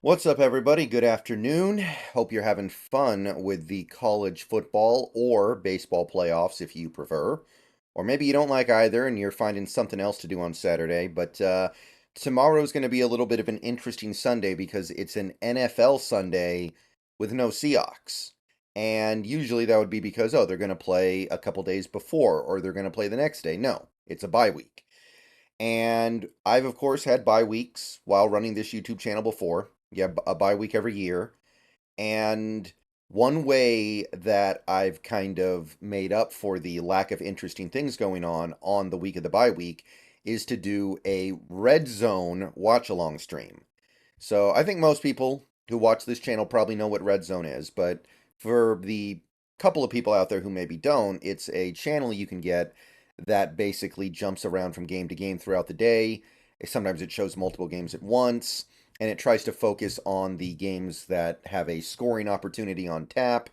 What's up, everybody? Good afternoon. Hope you're having fun with the college football or baseball playoffs if you prefer. Or maybe you don't like either and you're finding something else to do on Saturday. But tomorrow's going to be a little bit of an interesting Sunday because it's an NFL Sunday with no Seahawks. And usually that would be because, oh, they're going to play a couple days before or they're going to play the next day. No, it's a bye week. And I've, of course, had bye weeks while running this YouTube channel before. Yeah, a bye week every year. And one way that I've kind of made up for the lack of interesting things going on the week of the bye week is to do a Redzone watch-along stream. So I think most people who watch this channel probably know what Redzone is, but for the couple of people out there who maybe don't, it's a channel you can get that basically jumps around from game to game throughout the day. Sometimes it shows multiple games at once, and it tries to focus on the games that have a scoring opportunity on tap,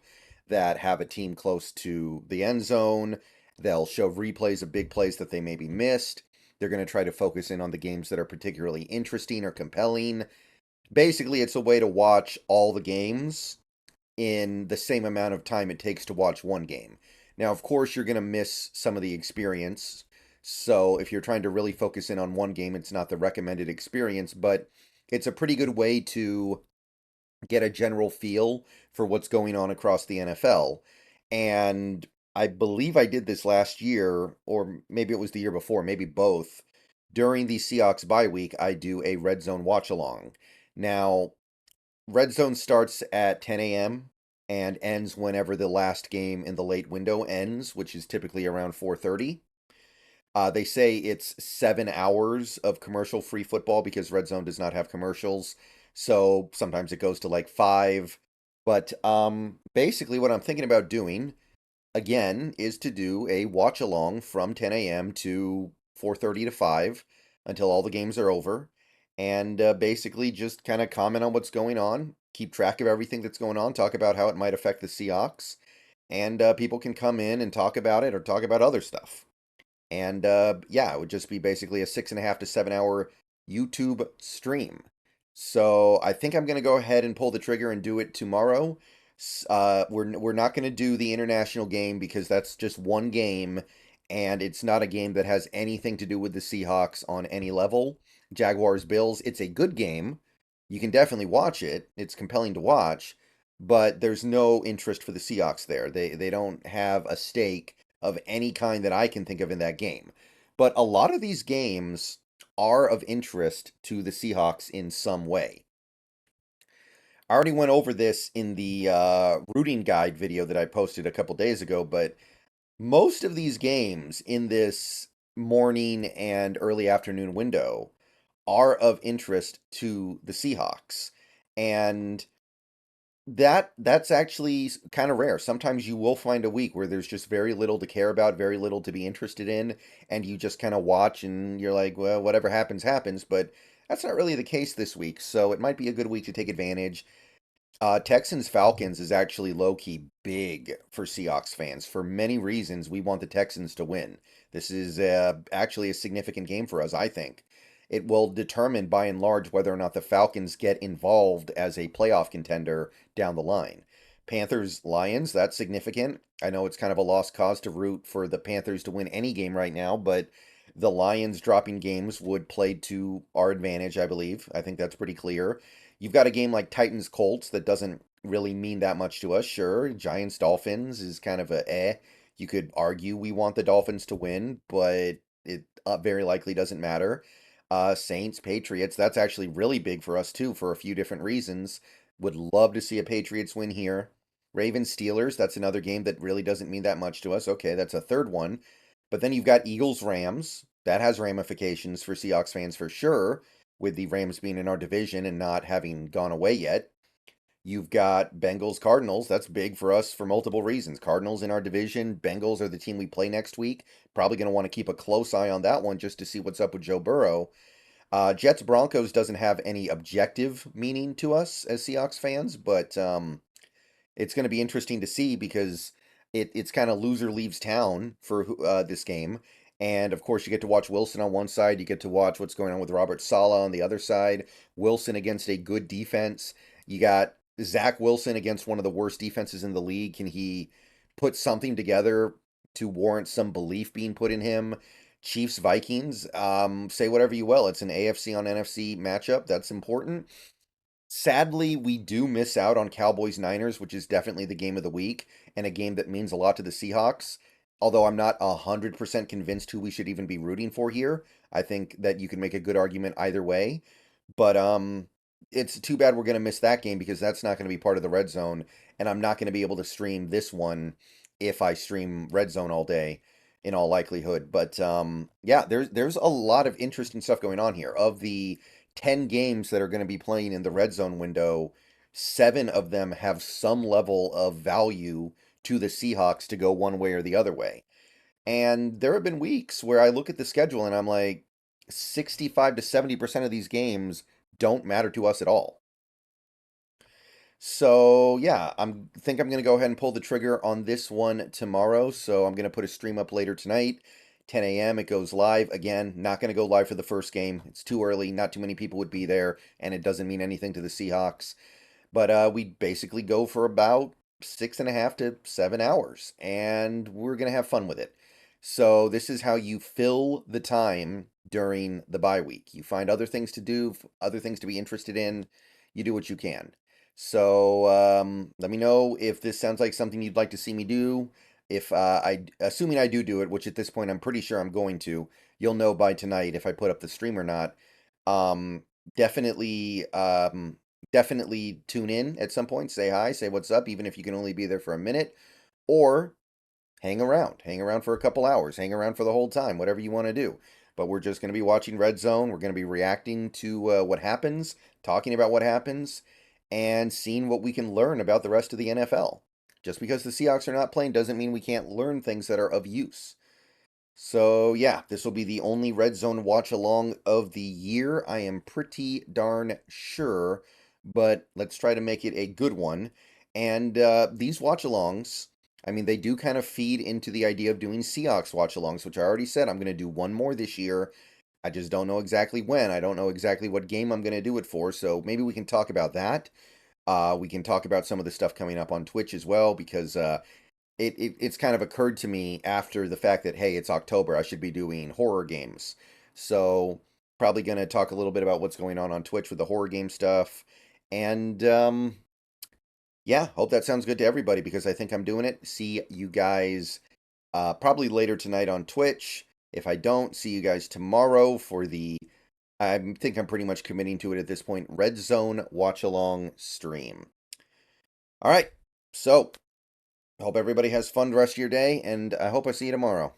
that have a team close to the end zone. They'll show replays of big plays that they maybe missed. They're going to try to focus in on the games that are particularly interesting or compelling. Basically, it's a way to watch all the games in the same amount of time it takes to watch one game. Now, of course, you're going to miss some of the experience. So if you're trying to really focus in on one game, it's not the recommended experience, but it's a pretty good way to get a general feel for what's going on across the NFL. And I believe I did this last year, or maybe it was the year before, maybe both. During the Seahawks bye week, I do a Red Zone watch along. Now, Red Zone starts at 10 a.m. and ends whenever the last game in the late window ends, which is typically around 4:30. They say it's 7 hours of commercial-free football because Red Zone does not have commercials. So sometimes it goes to like 5. But basically what I'm thinking about doing, again, is to do a watch along from 10 a.m. to 4:30 to 5 until all the games are over, and basically just kind of comment on what's going on, keep track of everything that's going on, talk about how it might affect the Seahawks, and people can come in and talk about it or talk about other stuff. And yeah, it would just be basically a 6.5 to 7 hour YouTube stream. So I think I'm gonna go ahead and pull the trigger and do it tomorrow. We're not gonna do the international game because that's just one game, and it's not a game that has anything to do with the Seahawks on any level. Jaguars Bills, it's a good game. You can definitely watch it. It's compelling to watch, but there's no interest for the Seahawks there. They don't have a stake of any kind that I can think of in that game. But a lot of these games are of interest to the Seahawks in some way. I already went over this in the rooting guide video that I posted a couple days ago, but most of these games in this morning and early afternoon window are of interest to the Seahawks. And that's actually kind of rare. Sometimes you will find a week where there's just very little to care about, very little to be interested in, and you just kind of watch and you're like, well, whatever happens, happens. But that's not really the case this week, so it might be a good week to take advantage. Texans Falcons is actually low key big for Seahawks fans. For many reasons, we want the Texans to win. This is actually a significant game for us, I think. It will determine by and large whether or not the Falcons get involved as a playoff contender down the line. Panthers Lions, that's significant. I know it's kind of a lost cause to root for the Panthers to win any game right now, but the Lions dropping games would play to our advantage, I believe. I think that's pretty clear. You've got a game like Titans Colts that doesn't really mean that much to us. Sure, Giants Dolphins is kind of a eh. You could argue we want the Dolphins to win, but it very likely doesn't matter. Saints Patriots, that's actually really big for us too for a few different reasons. Would love to see a Patriots win here. Ravens Steelers, that's another game that really doesn't mean that much to us. Okay, that's a third one. But then you've got Eagles Rams. That has ramifications for Seahawks fans for sure, with the Rams being in our division and not having gone away yet. You've got Bengals Cardinals. That's big for us for multiple reasons. Cardinals in our division. Bengals are the team we play next week. Probably going to want to keep a close eye on that one just to see what's up with Joe Burrow. Jets Broncos doesn't have any objective meaning to us as Seahawks fans, but it's going to be interesting to see because it's kind of loser leaves town for this game. And of course, you get to watch Wilson on one side. You get to watch what's going on with Robert Saleh on the other side. Wilson against a good defense. You got Zach Wilson against one of the worst defenses in the league. Can he put something together to warrant some belief being put in him? Chiefs Vikings. Say whatever you will. It's an AFC on NFC matchup. That's important. Sadly, we do miss out on Cowboys Niners, which is definitely the game of the week and a game that means a lot to the Seahawks. Although I'm not 100% convinced who we should even be rooting for here. I think that you can make a good argument either way. But it's too bad we're going to miss that game because that's not going to be part of the Red Zone, and I'm not going to be able to stream this one if I stream Red Zone all day, in all likelihood. But yeah, there's a lot of interesting stuff going on here. Of the 10 games that are going to be playing in the Red Zone window, 7 of them have some level of value to the Seahawks to go one way or the other way. And there have been weeks where I look at the schedule and I'm like, 65 to 70% of these games don't matter to us at all. So yeah, think I'm gonna go ahead and pull the trigger on this one tomorrow. So I'm gonna put a stream up later tonight, 10 a.m. It goes live. Again, not gonna go live for the first game. It's too early. Not too many people would be there, and it doesn't mean anything to the Seahawks. But we basically go for about 6.5 to 7 hours, and we're gonna have fun with it. So this is how you fill the time during the bye week. You find other things to do, other things to be interested in. You do what you can. So let me know if this sounds like something you'd like to see me do. If assuming I do it, which at this point I'm pretty sure I'm going to, you'll know by tonight if I put up the stream or not. Um, definitely, definitely tune in at some point. Say hi, say what's up, even if you can only be there for a minute, or hang around for a couple hours, hang around for the whole time, whatever you want to do. But we're just going to be watching Red Zone. We're going to be reacting to what happens, talking about what happens, and seeing what we can learn about the rest of the NFL. Just because the Seahawks are not playing doesn't mean we can't learn things that are of use. So, yeah, this will be the only Red Zone watch along of the year. I am pretty darn sure, but let's try to make it a good one. And these watch alongs, I mean, they do kind of feed into the idea of doing Seahawks watch alongs, which I already said I'm going to do one more this year. I just don't know exactly when. I don't know exactly what game I'm going to do it for. So maybe we can talk about that. We can talk about some of the stuff coming up on Twitch as well, because it's kind of occurred to me after the fact that, hey, it's October, I should be doing horror games. So probably going to talk a little bit about what's going on Twitch with the horror game stuff. And yeah, hope that sounds good to everybody, because I think I'm doing it. See you guys probably later tonight on Twitch. If I don't, see you guys tomorrow for the, I think I'm pretty much committing to it at this point, Red Zone watch along stream. All right, so hope everybody has fun the rest of your day, and I hope I see you tomorrow.